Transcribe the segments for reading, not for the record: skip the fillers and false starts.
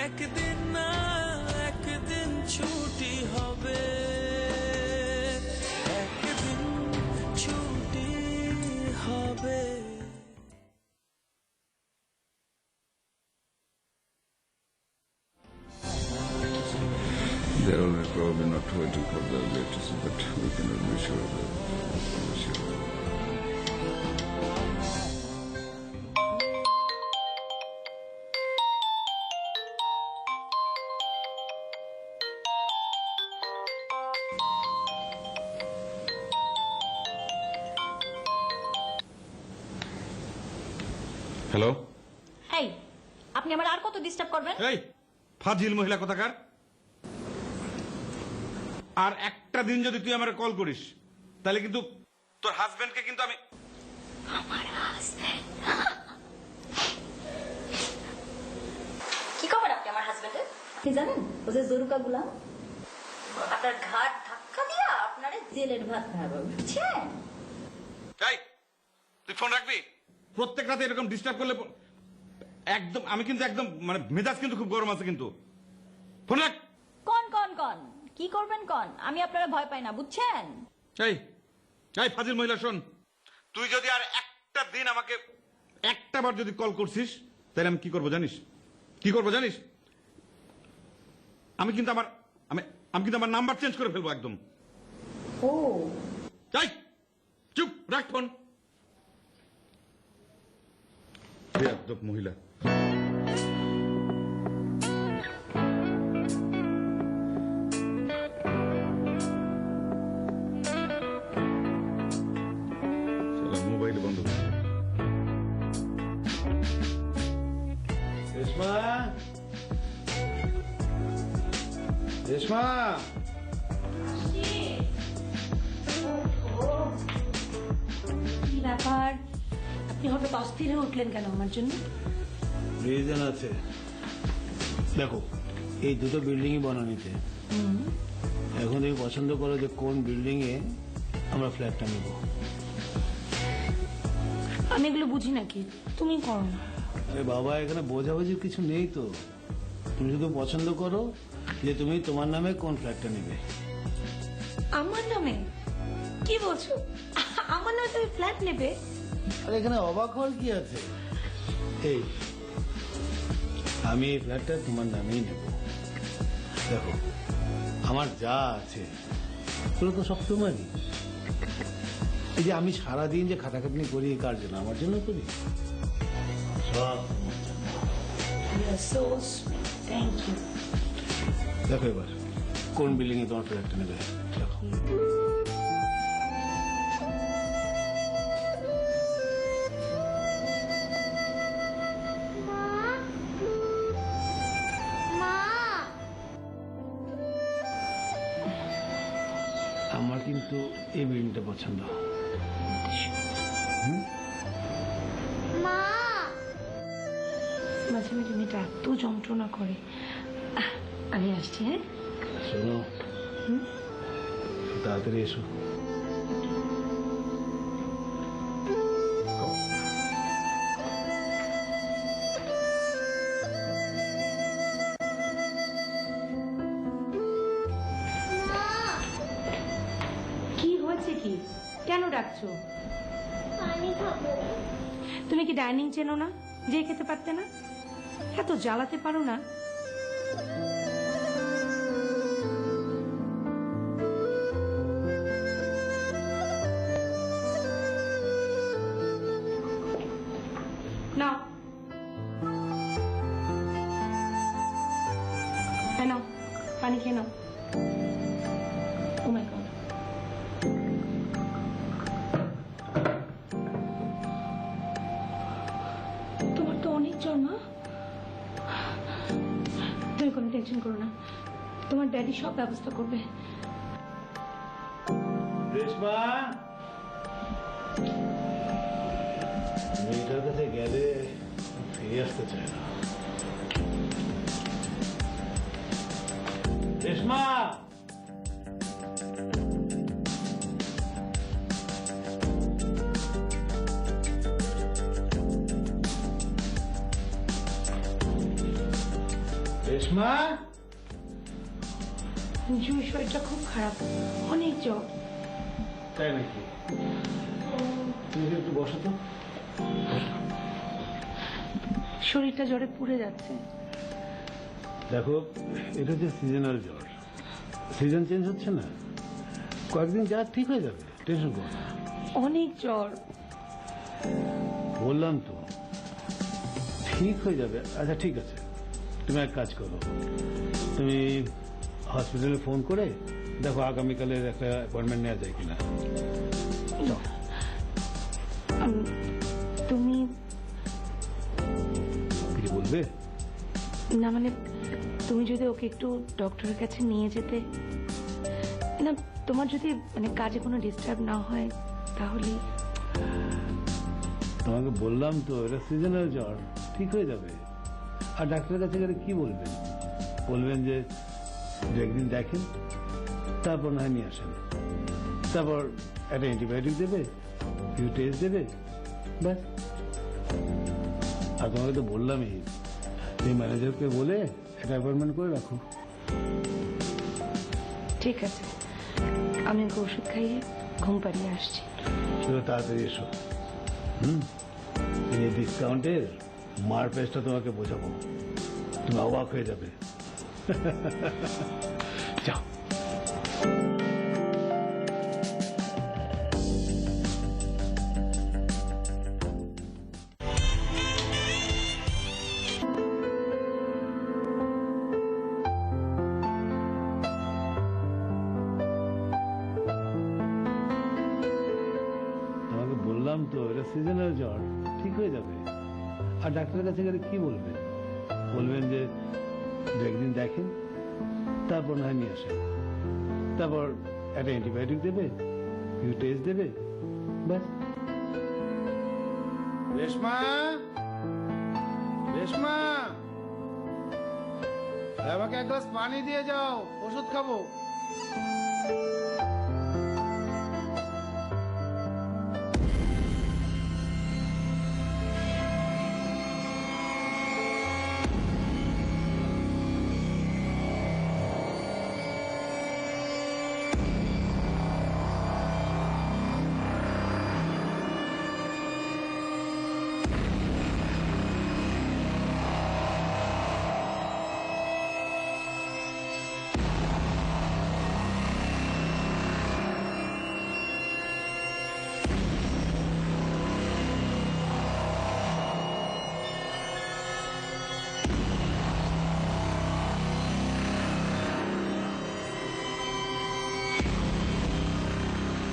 একদিন না একদিন ছুটি হবে, একদিন ছুটি হবে। They're already probably not waiting for the latest, but we cannot be sure. Hello, এই আপনি আমার আর কত ডিস্টার্ব করবেন? এই ফাজিল মহিলা কোথাকার, আর একটা দিন যদি তুই আমার কল করিস তাহলে কিন্তু তোর হাজবেন্ডকে কিন্তু আমি আমার হাজবেন্ড? কি খবর আপনি আমার হাজবেন্ডের? আপনি জানেন ও যে জরুকা গুলাম, আপনার ঘাট ধাক্কা দিয়া আপনারে জেলের ভাত খাওয়াবো, বুঝছেন? এই তুই ফোন রাখবি, প্রত্যেক রাতে এরকম ডিস্টার্ব করলে একদম আমি কিন্তু একদম মানে মেজাজ কিন্তু খুব গরম আছে কিন্তু। ফোন রাখ। কন কন কন কি করবেন কন, আমি আপনারা ভয় পাই না, বুঝছেন? এই এই ফাজিল মহিলা শোন, তুই যদি আর একটা দিন আমাকে একটা বার যদি কল করছিস তাহলে আমি কি করবো জানিস? কি করবো জানিস? আমি কিন্তু আমার আমি কিন্তু আমার নাম্বার চেঞ্জ করে ফেলবো একদম। ও এই চুপ রাখ ফোন। বেয়াদব মহিলা। মোবাইল বন্ধ করে। রেশমা, রেশমা, কি ব্যাপার, আপনি হঠাৎ অস্থির হয়ে উঠলেন কেন আমার জন্য? রিজন আছে। দেখো, এই দুটো বিল্ডিংই বনানীতে। এখন তুমি পছন্দ করো যে কোন বিল্ডিং এ আমরা ফ্ল্যাটটা নেব। আমি এগুলো বুঝি নাকি, তুমি করো না। আরে বাবা, এখানে বোঝাবুঝির কিছু নেই তো। তুমি শুধু পছন্দ করো যে তুমি তোমার নামে কোন ফ্ল্যাটটা নেবে। আমার নামে? কি বলছো, আমার নামে তুমি ফ্ল্যাট নেবে? আর এখানে অবাক হওয়ার কি আছে? এই আমি এই ফ্ল্যাটটা তোমার নামেই নেব। দেখো, আমার যা আছে ওগুলো তো সব তোমারই। এই যে আমি সারাদিন যে খাটাখাটনি করি কার জন্য? আমার জন্য করি সব। Thank you. দেখো এবার কোন বিল্ডিং এ তোমার ফ্ল্যাটটা নেবে। দেখো, আমার কিন্তু এই বিল্ডিংটা পছন্দ। মাঝে মাঝে মেয়েটা এত যন্ত্রণা করে। আমি আসছি, হ্যাঁ? শোনো, তাড়াতাড়ি এসো। কি হয়েছে, কি কেন ডাকছো? পানি খাবো। তুমি কি ডাইনিং চেনো না, যে খেতে পারতে না? এত জ্বালাতে পারো না? নাও, হ্যাঁ নাও, পানি খেয়ে নাও। ও মাই গড, তোমার তো অনেক জ্বর মা। তুমি কোনো টেনশন করো না, তোমার ড্যাডি সব ব্যবস্থা করবে। রেশমা, মেয়েটার কাছে গেলে ফিরে আসতে চায় না। রেশমা, রেশমা, জুই শরীরটা খুব খারাপ, অনেক জ্বর। তাই নাকি? তুমি একটু বসো তো। শরীরটা জ্বরে পুড়ে যাচ্ছে। দেখো, এটা হচ্ছে সিজনাল জ্বর, সিজন চেঞ্জ হচ্ছে না, কয়েকদিন যা ঠিক হয়ে যাবে, টেনশন করো না। অনেক জ্বর। বললাম তো ঠিক হয়ে যাবে। আচ্ছা ঠিক আছে, তুমি এক কাজ করো, তুমি হসপিটালে ফোন করে দেখো আগামীকালের একটা অ্যাপয়েন্টমেন্ট নেওয়া যায় কিনা। তুমি কিছু বলবে? না মানে তুমি যদি ওকে একটু ডক্টরের কাছে নিয়ে যেতে, না তোমার যদি মানে কাজে কোনো ডিস্টার্ব না হয় তাহলে। তোমাকে বললাম তো এটা সিজনাল জ্বর, ঠিক হয়ে যাবে। আর ডাক্তারের কাছে গেলে কি বলবেন? বলবেন যে দু একদিন দেখেন, তারপর না হয় নিয়ে আসেন, তারপর একটা অ্যান্টিবায়োটিক দেবে, কিছু টেস্ট দেবে, ব্যাস। আর তোমাকে তো বললামই, তুমি ম্যানেজারকে বলে একটা অ্যাপয়েন্টমেন্ট করে রাখো। ঠিক আছে, আমি ওকে ওষুধ খাইয়ে ঘুম পাড়িয়ে আসছি। শুধু তাড়াতাড়ি এসো। এই ডিসকাউন্টের মার পেজটা তোমাকে বোঝাবো, তুমি অবাক হয়ে যাবে। যাও। তোমাকে বললাম তো এটা সিজনাল জ্বর, ঠিক হয়ে যাবে। আর ডাক্তারের কাছে গেলে কি বলবেন? বলবেন যে দু একদিন দেখেন, তারপর না হয় নিয়ে আসেন, তারপর একটা অ্যান্টিবায়োটিক দেবে, কিছু টেস্ট দেবে, ব্যাস। রেশমা, রেশমা, আমাকে এক গ্লাস পানি দিয়ে যাও, ওষুধ খাবো।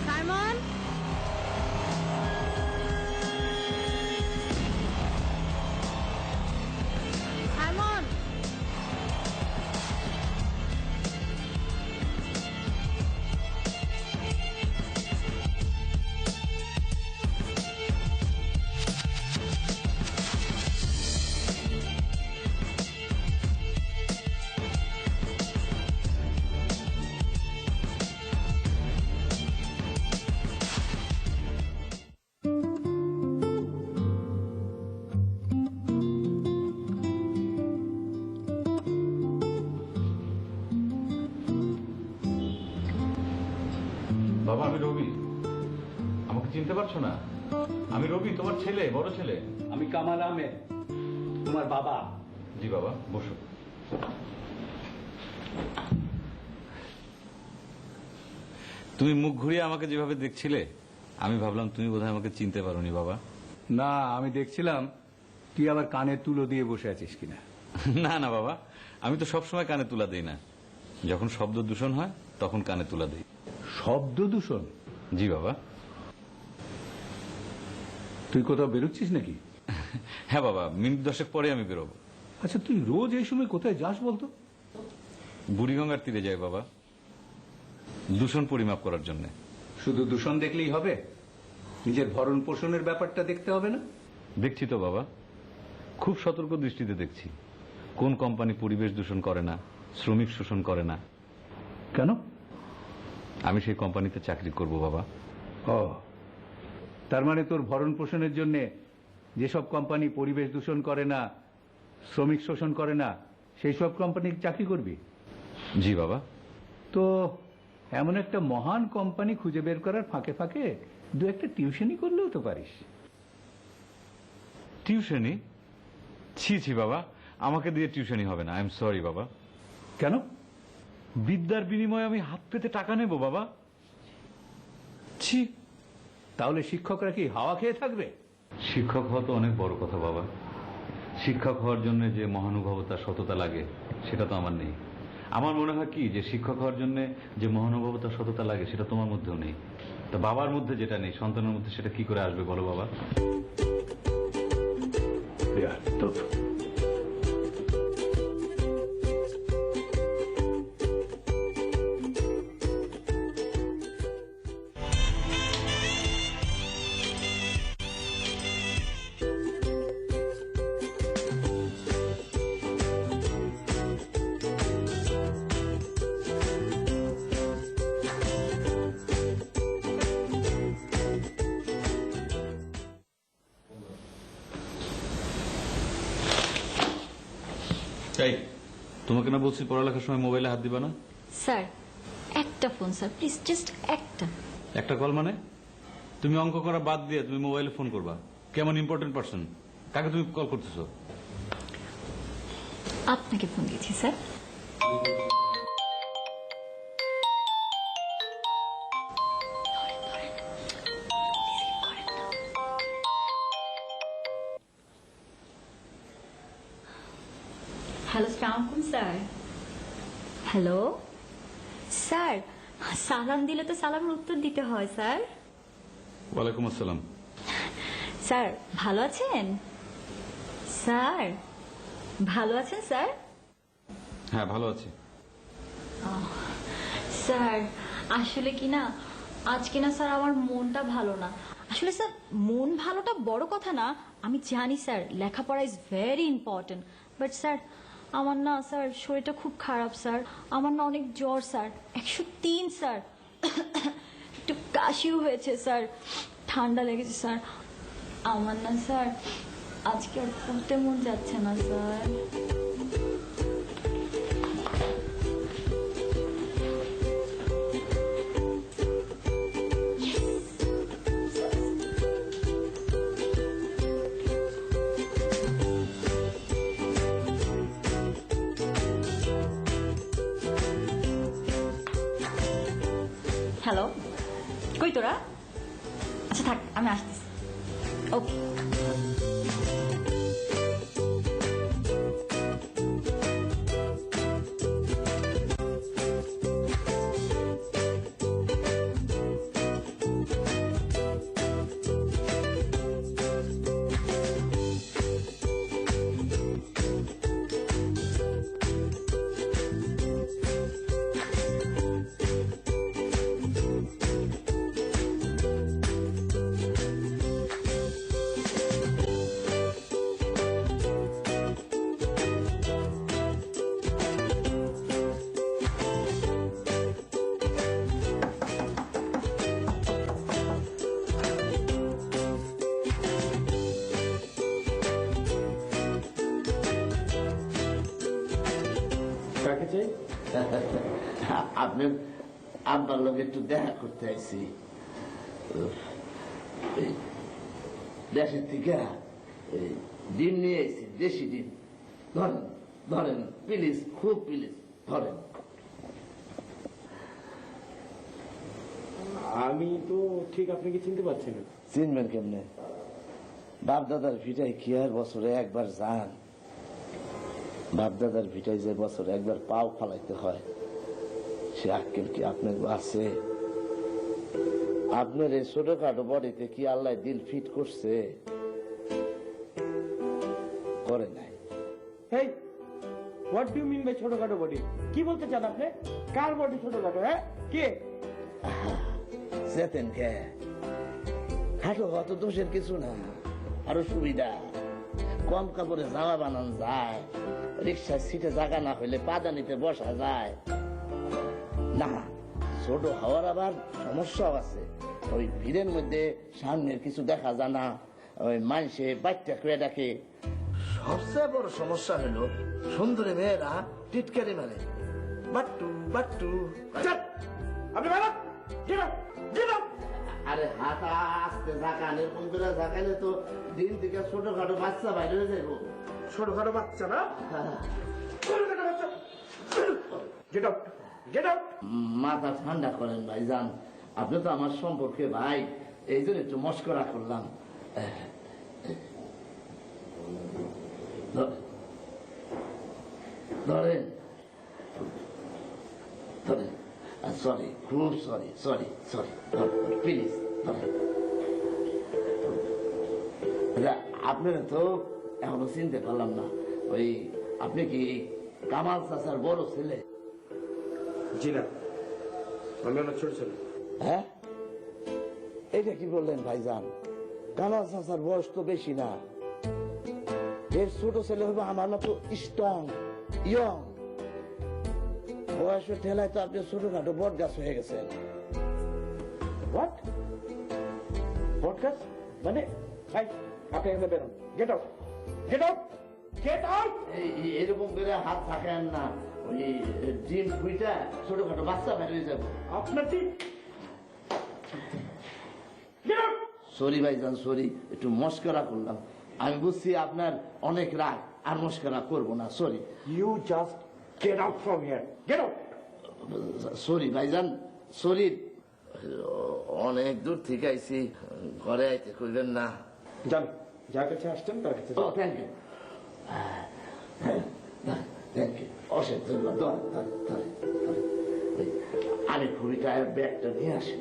সাইমন, সাইমন, বাবা, আমি রবি। আমাকে চিনতে পারছো না? আমি রবি, তোমার ছেলে, বড় ছেলে। আমি কামাল আহমেদ, তোমার বাবা। জি বাবা, বসো। তুমি মুখ ঘুরিয়ে আমাকে যেভাবে দেখছিলে, আমি ভাবলাম তুমি বোধহয় আমাকে চিনতে পারোনি বাবা। না, আমি দেখছিলাম তুই আবার কানে তুলো দিয়ে বসে আছিস কিনা। না না বাবা, আমি তো সবসময় কানে তুলা দিই না, যখন শব্দ দূষণ হয় তখন কানে তুলা দিই। শব্দ দূষণ? জি বাবা। তুই কোথাও বেরোচ্ছিস নাকি? হ্যাঁ বাবা, মিনিট 10 পরে আমি বেরোবো। আচ্ছা, তুই রোজ এই সময় কোথায় যাস বলতো? বুড়িগঙ্গার তীরে যাই বাবা, দূষণ পরিমাপ করার জন্য। শুধু দূষণ দেখলেই হবে? নিজের ভরণ পোষণের ব্যাপারটা দেখতে হবে না? দেখছি তো বাবা, খুব সতর্ক দৃষ্টিতে দেখছি কোন কোম্পানি পরিবেশ দূষণ করে না, শ্রমিক শোষণ করে না। কেন? আমি সেই কোম্পানিতে চাকরি করব বাবা। ও, তার মানে তোর ভরণ পোষণের জন্য যেসব কোম্পানি পরিবেশ দূষণ করে না, শ্রমিক শোষণ করে না, সেই সব কোম্পানির চাকরি করবি? জি বাবা। তো এমন একটা মহান কোম্পানি খুঁজে বের করার ফাঁকে ফাঁকে দু একটা টিউশনই করলেও তো পারিস। টিউশনি? ছি ছি বাবা, আমাকে দিয়ে টিউশনি হবে না। আই এম সরি বাবা। কেন? বিদ্যার বিনিময়ে আমি হাত পেতে টাকা নেব বাবা? ছি। তাহলে শিক্ষকরা কি হাওয়া খেয়ে থাকবে? শিক্ষক হওয়া তো অনেক বড় কথা বাবা। শিক্ষক হওয়ার জন্য যে মহানুভবতা, সততা লাগে সেটা তো আমার নেই। আমার মনে হয় কি যে শিক্ষক হওয়ার জন্য যে মহানুভবতা, সততা লাগে সেটা তোমার মধ্যেও নেই। তা বাবার মধ্যে যেটা নেই সন্তানের মধ্যে সেটা কি করে আসবে বলো বাবা? তো এই, তোমাকে না বলছি পড়ালেখার সময় মোবাইলে হাত দিবা না? স্যার একটা ফোন স্যার, প্লিজ, জাস্ট একটা। একটা কল মানে? তুমি অঙ্ক করা বাদ দিয়ে তুমি মোবাইলে ফোন করবা? কেমন ইম্পর্টেন্ট পারসন? কাকে তুমি কল করতেছো? আপনাকে ফোন দিয়েছি স্যার। হ্যালো, আসসালামু আলাইকুম স্যার। হ্যালো স্যার, সালাম দিলে তো সালামের উত্তর দিতে হয় স্যার। ওয়ালাইকুম আসসালাম। স্যার ভালো আছেন? স্যার ভালো আছেন স্যার? হ্যাঁ ভালো আছি। স্যার আসলে কি না, আজকে না স্যার আমার মনটা ভালো না। আসলে স্যার মন ভালোটা বড় কথা না, আমি জানি স্যার লেখাপড়া is very important, but sir আমার না স্যার শরীরটা খুব খারাপ স্যার। আমার না অনেক জ্বর স্যার, 103 স্যার। একটু কাশিও হয়েছে স্যার, ঠান্ডা লেগেছে স্যার। আমার না স্যার আজকে আর পড়তে মন যাচ্ছে না স্যার। হ্যালো, কই তোরা? আচ্ছা থাক, আমি আসতেছি। ওকে। কাকে চাই? আপনার আব্বার লোক একটু দেখা করতে আইছি। এই দেশের থেকে ডিম নিয়ে আইছি, দেশি ডিম। ধরেন ধরেন প্লিজ, খুব প্লিজ ধরেন। আমি তো ঠিক আপনাকে চিনতে পারছি না। চিনবেন কেমনে? বাপ দাদার ভিটায় কি আর বছরে একবার যান? বাপ দাদার ভিটায় যে বছরে একবার পাও ফালাইতে হয়, সে আক্কেল কি আপনার আছে? আপনার এই ছোটখাটো বডিতে কি আল্লাহ দিল ফিট করছে? করে নাই। Hey, what do you mean by ছোটখাটো বডি? কি বলতে চান আপনি? কার বডি ছোটখাটো? হ্যাঁ, কে? যেতেন কে? খাটো হওয়া তো দোষের কিছু না, আরো সুবিধা। কম কাপড়ে জামা বানানো যায়, রিক্সার সিটে জায়গা না হইলে পাদানিতে বসা যায়। না, ছোট হওয়ার আবার সমস্যাও আছে। ওই ভিড়ের মধ্যে সামনের কিছু দেখা যায় না, ওই মানুষে বাচ্চা করে ডাকে। সবচেয়ে বড় সমস্যা হলো সুন্দরী মেয়েরা টিটকারি মারে, বাট্টু বাট্টু। আপনি আরে হাত আস্তে ঝাঁকান, এরকম করে ঝাঁকালে তো দিন থেকে ছোটখাটো বাচ্চা বাইরে হয়ে যাবো। ছোটখাটো বাচ্চা না, মাথা ঠান্ডা করেন ভাইজান, আপনি তো আমার সম্পর্কে ভাই, এই জন্য একটু মস্করা করলাম। ধরেন ধরেন, সরি, খুব সরি, সরি সরি, প্লিজ ধরেন। আপনারা তো এখনো চিনতে পারলাম না, ওই আপনি কি কামাল চাচার বড় ছেলে? জি না, আমি অনেক ছোট ছেলে। হ্যাঁ, এটা কি বললেন ভাইজান? কামাল চাচার বয়স তো বেশি না, এর ছোট ছেলে হবে আমার মতো স্ট্রং ইয়ং। বয়সের ঠেলায় তো আপনি ছোটখাটো বট গাছ হয়ে গেছেন। হোয়াট? পডকাস্ট মানে? ভাই আপনি এখানে বেরোন, get out, get out, get out. এরকম করে হাত থাকেন না, ওই ডিম ফুইটা ছোটখাটো বাচ্চা বেরিয়ে যাবো। আপনার ঠিক। সরি ভাইজান, সরি, একটু মস্করা করলাম। আমি বুঝছি আপনার অনেক রাগ, আর মস্করা করবো না, sorry. You just get out from here, get out. Sorry ভাইজান, সরি, অনেক দূর থেকে আইছি, ঘরে আইতে কইবেন না। যান, যার কাছে আসছেন তার কাছে। ও থ্যাংক ইউ, থ্যাংক ইউ, অশেষ ধন্যবাদ। আমি খুবই টায়ার, ব্যাগটা নিয়ে আসি।